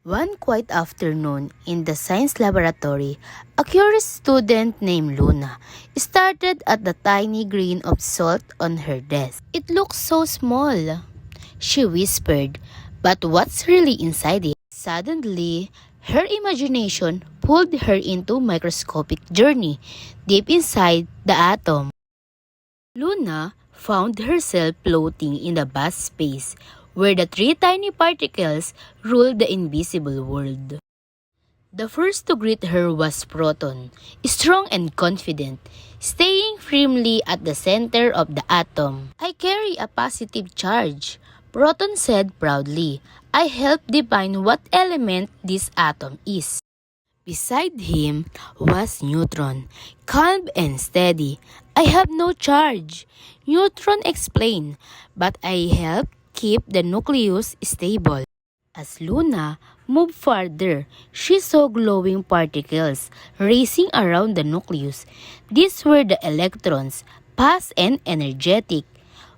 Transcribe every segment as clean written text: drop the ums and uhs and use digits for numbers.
One quiet afternoon in the science laboratory, a curious student named Luna started at the tiny grain of salt on her desk. "It looks so small," she whispered, "but what's really inside it?" Suddenly, her imagination pulled her into a microscopic journey deep inside the atom. Luna found herself floating in the vast space where the three tiny particles ruled the invisible world. The first to greet her was Proton, strong and confident, staying firmly at the center of the atom. "I carry a positive charge," Proton said proudly. "I help define what element this atom is." Beside him was Neutron, calm and steady. "I have no charge," Neutron explained, "but I help keep the nucleus stable." As Luna moved farther, she saw glowing particles racing around the nucleus. These were the electrons, fast and energetic.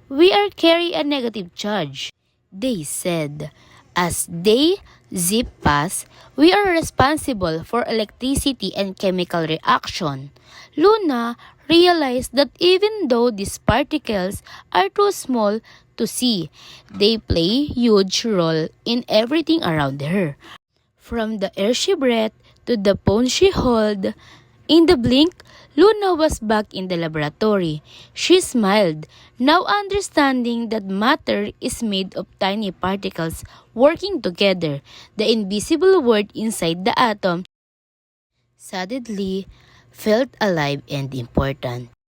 "We are carry a negative charge," they said. "As they zip past, we are responsible for electricity and chemical reaction." Luna realized that even though these particles are too small to see, they play a huge role in everything around her. From the air she breathed to the phone she held, in the blink, Luna was back in the laboratory. She smiled, now understanding that matter is made of tiny particles working together. The invisible world inside the atom suddenly felt alive and important.